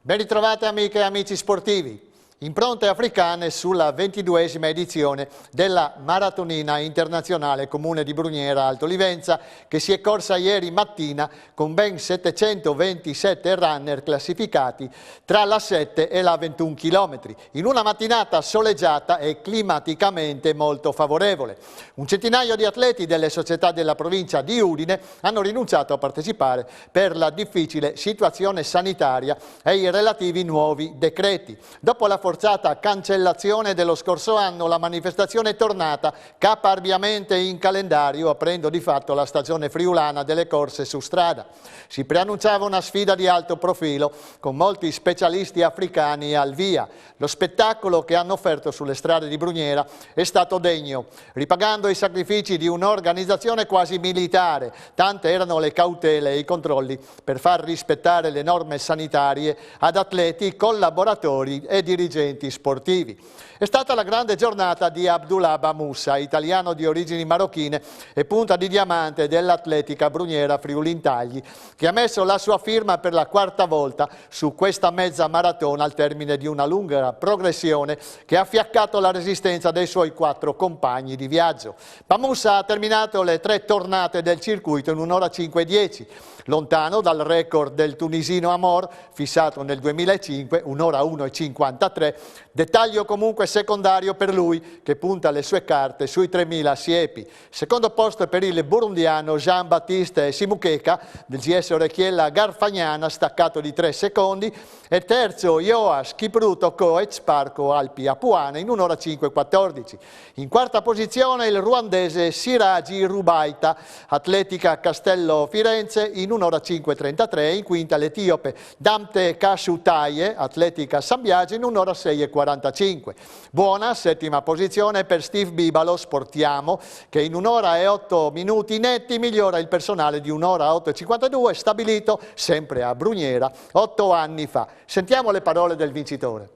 Ben ritrovate amiche e amici sportivi. Impronte africane sulla 22esima edizione della Maratonina Internazionale Comune di Brugnera Alto Livenza, che si è corsa ieri mattina con ben 727 runner classificati tra la 7 e la 21 km, in una mattinata soleggiata e climaticamente molto favorevole. Un centinaio di atleti delle società della provincia di Udine hanno rinunciato a partecipare per la difficile situazione sanitaria e i relativi nuovi decreti. Dopo la forzata cancellazione dello scorso anno, la manifestazione è tornata caparbiamente in calendario, aprendo di fatto la stagione friulana delle corse su strada. Si preannunciava una sfida di alto profilo, con molti specialisti africani al via. Lo spettacolo che hanno offerto sulle strade di Brugnera è stato degno, ripagando i sacrifici di un'organizzazione quasi militare. Tante erano le cautele e i controlli per far rispettare le norme sanitarie ad atleti, collaboratori e dirigenti sportivi. È stata la grande giornata di Abdullah Moussa, italiano di origini marocchine e punta di diamante dell'atletica Brugnera Friuli Intagli, che ha messo la sua firma per la quarta volta su questa mezza maratona al termine di una lunga progressione che ha fiaccato la resistenza dei suoi 4 compagni di viaggio. Moussa ha terminato le 3 tornate del circuito in 1 ora 5:10, lontano dal record del tunisino Amor, fissato nel 2005, 1 ora 1:53, dettaglio comunque secondario per lui, che punta le sue carte sui 3000 siepi. Secondo posto per il burundiano Jean-Baptiste Simukeka del GS Orecchiella Garfagnana, staccato di 3 secondi, e terzo Joas Kipruto Coez Parco Alpi Apuana in 1 ora 5:14. In quarta posizione il ruandese Siraji Rubaita, atletica Castello Firenze, in 1 ora 5:33, in quinta l'etiope Damte Kashutaye, atletica San Biagio, in 1 ora 6:45. Buona settima posizione per Steve Bibalo, Sportiamo, che in 1 ora e 8 minuti netti migliora il personale di 1 ora 8:52, stabilito sempre a Brugnera 8 anni fa. Sentiamo le parole del vincitore.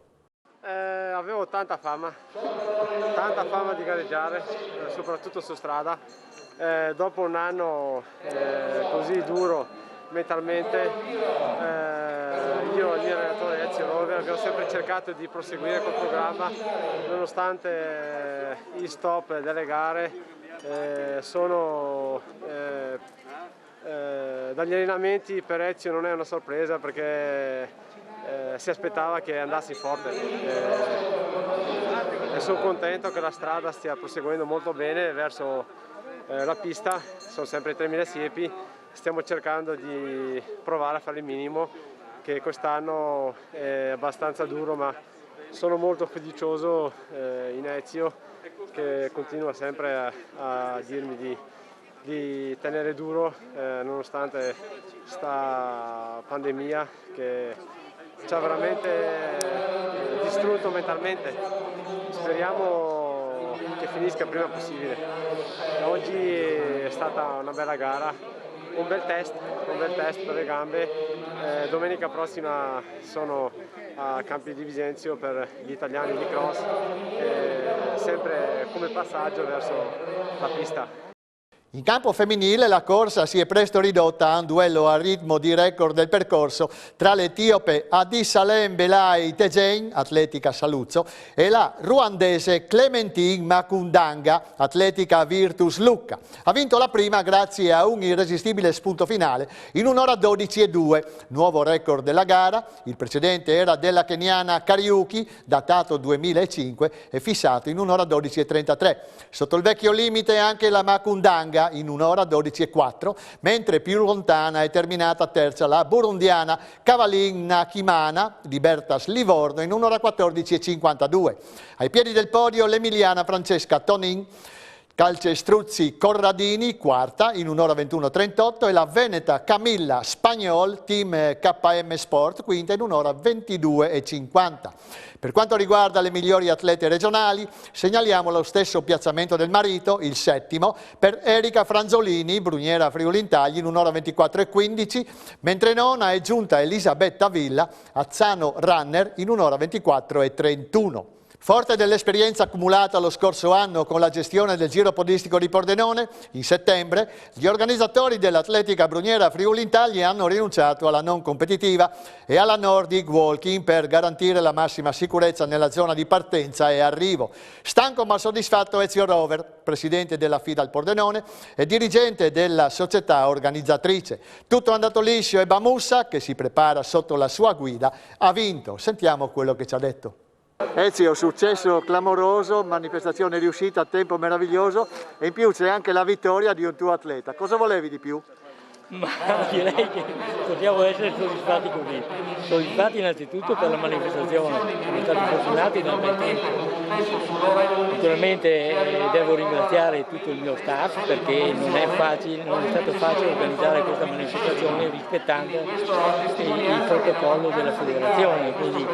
Avevo tanta fama di gareggiare, soprattutto su strada. Dopo un anno così duro mentalmente, io e il mio allenatore Ezio Rover abbiamo sempre cercato di proseguire col programma, nonostante gli stop delle gare. Dagli allenamenti per Ezio non è una sorpresa, perché si aspettava che andassi forte, e sono contento che la strada stia proseguendo molto bene verso la pista. Sono sempre 3000 siepi, stiamo cercando di provare a fare il minimo, che quest'anno è abbastanza duro, ma sono molto fiducioso in Ezio, che continua sempre a dirmi di tenere duro, nonostante sta pandemia che ci ha veramente distrutto mentalmente. Speriamo che finisca il prima possibile. Oggi è stata una bella gara, un bel test per le gambe. Domenica prossima sono a Campi di Visenzio per gli italiani di cross, sempre come passaggio verso la pista. In campo femminile la corsa si è presto ridotta a un duello a ritmo di record del percorso tra l'etiope Adisalem Belai Tejein, atletica Saluzzo, e la ruandese Clementine Makundanga, atletica Virtus Lucca. Ha vinto la prima grazie a un irresistibile spunto finale in 1 ora 12:02, nuovo record della gara. Il precedente era della keniana Kariuki, datato 2005 e fissato in 1 ora 12:33. Sotto il vecchio limite anche la Makundanga in 1 ora 12:04, mentre più lontana è terminata terza la burundiana Cavalin Nakimana di Bertas Livorno in 1 ora 14:52. Ai piedi del podio l'emiliana Francesca Tonin Calcestruzzi Corradini, quarta, in 1 ora 21:38, e la veneta Camilla Spagnol, team KM Sport, quinta, in 1 ora 22:50. Per quanto riguarda le migliori atlete regionali, segnaliamo lo stesso piazzamento del marito, il settimo, per Erika Franzolini, Brugnera Friuli Intagli, in 1 ora 24:15, mentre nona è giunta Elisabetta Villa, Azzano Runner, in 1 ora 24:31. Forte dell'esperienza accumulata lo scorso anno con la gestione del Giro Podistico di Pordenone, in settembre gli organizzatori dell'Atletica Bruniera Friuli Intagli hanno rinunciato alla non competitiva e alla Nordic Walking per garantire la massima sicurezza nella zona di partenza e arrivo. Stanco ma soddisfatto Ezio Rover, presidente della FIDA al Pordenone e dirigente della società organizzatrice. Tutto è andato liscio e Bamussa, che si prepara sotto la sua guida, ha vinto. Sentiamo quello che ci ha detto. Ezio, successo clamoroso, manifestazione riuscita, tempo meraviglioso e in più c'è anche la vittoria di un tuo atleta. Cosa volevi di più? Ma direi che possiamo essere soddisfatti così. Soddisfatti innanzitutto per la manifestazione, siamo stati fortunati dal bel tempo. Naturalmente devo ringraziare tutto il mio staff perché non è stato facile organizzare questa manifestazione rispettando il protocollo della federazione, quindi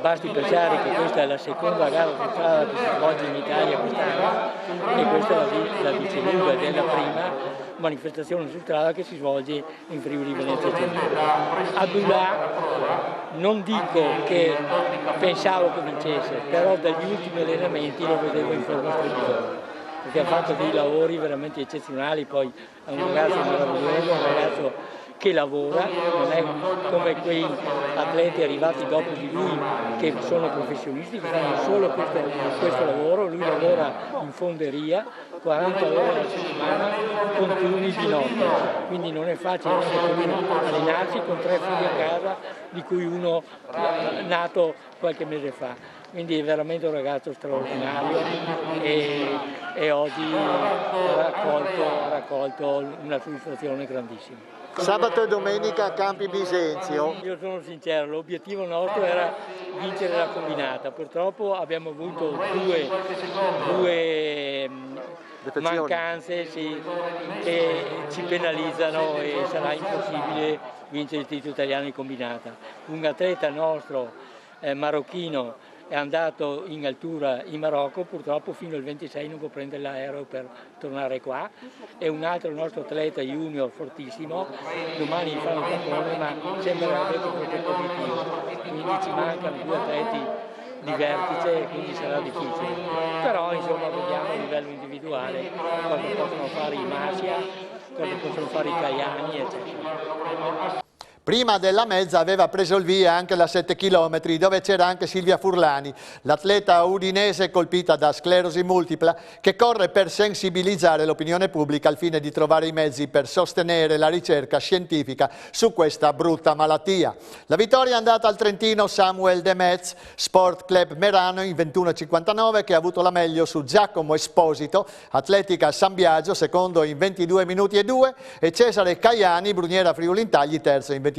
basti pensare che questa è la seconda gara su strada che si svolge in Italia quest'anno e questa è la vicelunga della prima manifestazione su strada che si svolge in Friuli Venezia Giulia. A Dulà non dico che pensavo che vincesse, però dagli ultimi allenamenti lo vedevo in forma strepitosa, perché ha fatto dei lavori veramente eccezionali, poi è un ragazzo meraviglioso, un ragazzo che lavora, non è come quei atleti arrivati dopo di lui che sono professionisti, che fanno solo questo lavoro. Lui lavora in fonderia 40 ore alla settimana con turni di notte, quindi non è facile allenarsi con 3 figli a casa, di cui uno nato qualche mese fa. Quindi è veramente un ragazzo straordinario e oggi ha raccolto una soddisfazione grandissima. Sabato e domenica a Campi Bisenzio. Io sono sincero, l'obiettivo nostro era vincere la combinata, purtroppo abbiamo avuto due mancanze che ci penalizzano e sarà impossibile vincere il titolo italiano in combinata. Un atleta nostro marocchino è andato in altura in Marocco, purtroppo fino al 26 non può prendere l'aereo per tornare qua, e un altro nostro atleta junior fortissimo domani fa un tampone ma sembrerebbe che fosse positivo, quindi ci mancano 2 atleti di vertice e quindi sarà difficile, però insomma vediamo a livello individuale cosa possono fare i Masia, cosa possono fare i Caiani eccetera. Prima della mezza aveva preso il via anche la 7 km dove c'era anche Silvia Furlani, l'atleta udinese colpita da sclerosi multipla che corre per sensibilizzare l'opinione pubblica al fine di trovare i mezzi per sostenere la ricerca scientifica su questa brutta malattia. La vittoria è andata al trentino Samuel De Metz, Sport Club Merano in 21,59 che ha avuto la meglio su Giacomo Esposito, Atletica San Biagio secondo in 22 minuti e 2 e Cesare Caiani, Bruniera Friuli Intagli terzo in 22,8.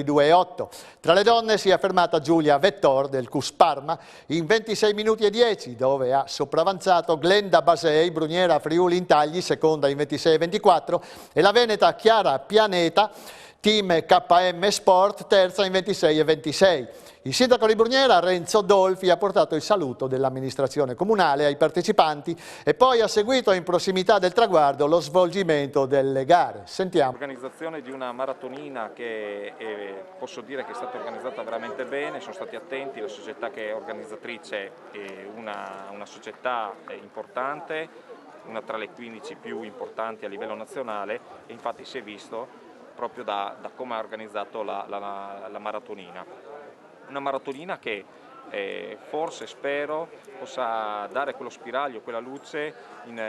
Tra le donne si è fermata Giulia Vettor del CUS Parma in 26 minuti e 10 dove ha sopravanzato Glenda Basei, Bruniera Friuli Intagli seconda in 26,24 e la veneta Chiara Pianeta, team KM Sport terza in 26,26. Il sindaco di Bruniera, Renzo Dolfi, ha portato il saluto dell'amministrazione comunale ai partecipanti e poi ha seguito in prossimità del traguardo lo svolgimento delle gare. Sentiamo. L'organizzazione di una maratonina che posso dire che è stata organizzata veramente bene, sono stati attenti, la società che è organizzatrice è una società importante, una tra le 15 più importanti a livello nazionale e infatti si è visto proprio da come ha organizzato la maratonina. Una maratonina che forse spero possa dare quello spiraglio, quella luce in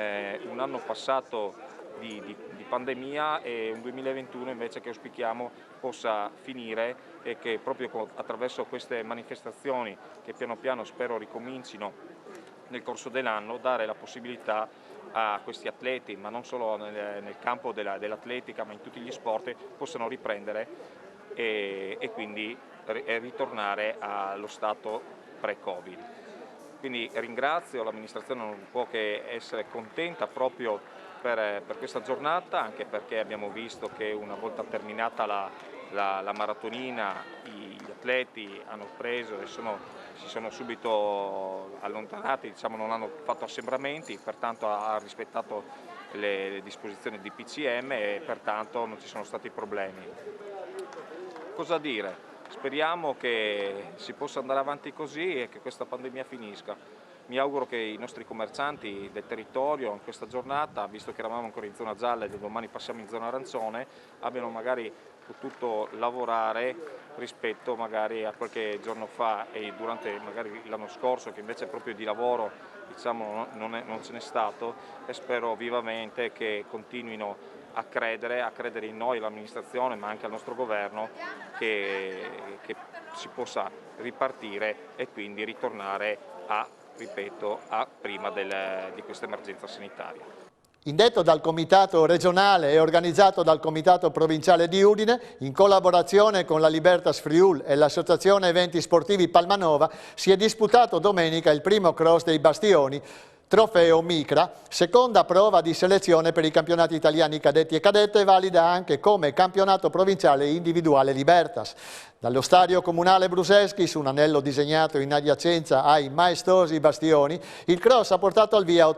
un anno passato di pandemia e un 2021 invece che auspichiamo possa finire e che proprio attraverso queste manifestazioni che piano piano spero ricomincino nel corso dell'anno dare la possibilità a questi atleti, ma non solo nel campo dell'atletica ma in tutti gli sport, possano riprendere e quindi ritornare allo stato pre-Covid. Quindi ringrazio, l'amministrazione non può che essere contenta proprio per questa giornata, anche perché abbiamo visto che una volta terminata la maratonina gli atleti hanno preso e si sono subito allontanati, diciamo, non hanno fatto assembramenti, pertanto ha rispettato le disposizioni di PCM e pertanto non ci sono stati problemi. Cosa dire? Speriamo che si possa andare avanti così e che questa pandemia finisca. Mi auguro che i nostri commercianti del territorio in questa giornata, visto che eravamo ancora in zona gialla e domani passiamo in zona arancione, abbiano magari potuto lavorare rispetto magari a qualche giorno fa e durante magari l'anno scorso, che invece proprio di lavoro diciamo non ce n'è stato, e spero vivamente che continuino a credere in noi, l'amministrazione, ma anche al nostro governo, che si possa ripartire e quindi ritornare ripeto, a prima di questa emergenza sanitaria. Indetto dal Comitato regionale e organizzato dal Comitato provinciale di Udine, in collaborazione con la Libertas Friul e l'Associazione Eventi Sportivi Palmanova, si è disputato domenica il primo cross dei Bastioni, Trofeo Micra, seconda prova di selezione per i campionati italiani cadetti e cadette, valida anche come campionato provinciale individuale Libertas. Dallo stadio comunale Bruseschi, su un anello disegnato in adiacenza ai maestosi bastioni, il cross ha portato al via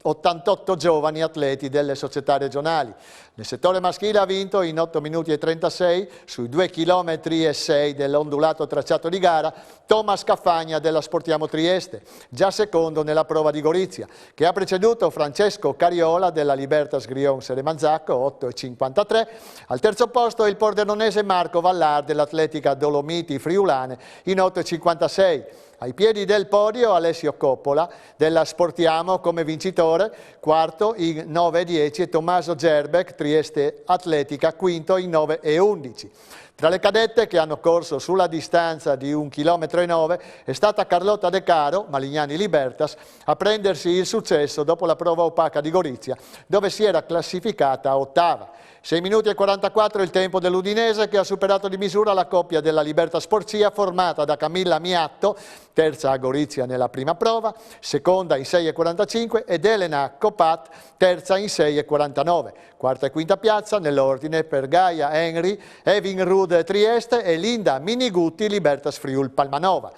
88 giovani atleti delle società regionali. Nel settore maschile ha vinto in 8 minuti e 36 sui 2 km e 6 dell'ondulato tracciato di gara Thomas Caffagna della Sportiamo Trieste, già secondo nella prova di Gorizia, che ha preceduto Francesco Cariola della Libertas Grion Seremanzacco 8,53. Al terzo posto il pordenonese Marco Vallar dell'Atletica Dolomiti Friulane in 8,56. Ai piedi del podio Alessio Coppola della Sportiamo come vincitore, quarto in 9,10 e Tommaso Gerbeck, Trieste Atletica, quinto in 9,11. Tra le cadette che hanno corso sulla distanza di 1,9 km è stata Carlotta De Caro, Malignani Libertas, a prendersi il successo dopo la prova opaca di Gorizia, dove si era classificata ottava. 6 minuti e 44 il tempo dell'Udinese, che ha superato di misura la coppia della Libertas Porcia formata da Camilla Miatto, terza a Gorizia nella prima prova, seconda in 6,45 ed Elena Copat, terza in 6,49. Quarta e quinta piazza nell'ordine per Gaia Henry, Evin Rude Trieste e Linda Minigutti Libertas Friul Palmanova.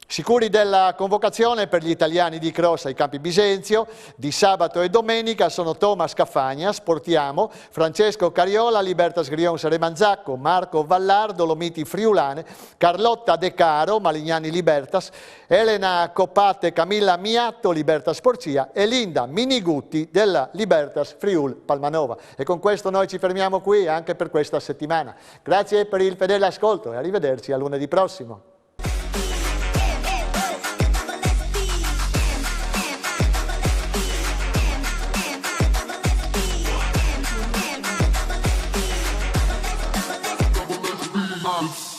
Sicuri della convocazione per gli italiani di cross ai Campi Bisenzio, di sabato e domenica sono Thomas Caffagna, Sportiamo, Francesco Cariola, Libertas Grion Seremanzacco, Marco Vallar, Dolomiti Friulane, Carlotta De Caro, Malignani Libertas, Elena Coppate, Camilla Miatto, Libertas Porcia e Linda Minigutti della Libertas Friul Palmanova. E con questo noi ci fermiamo qui anche per questa settimana. Grazie per il fedele ascolto e arrivederci a lunedì prossimo. Months.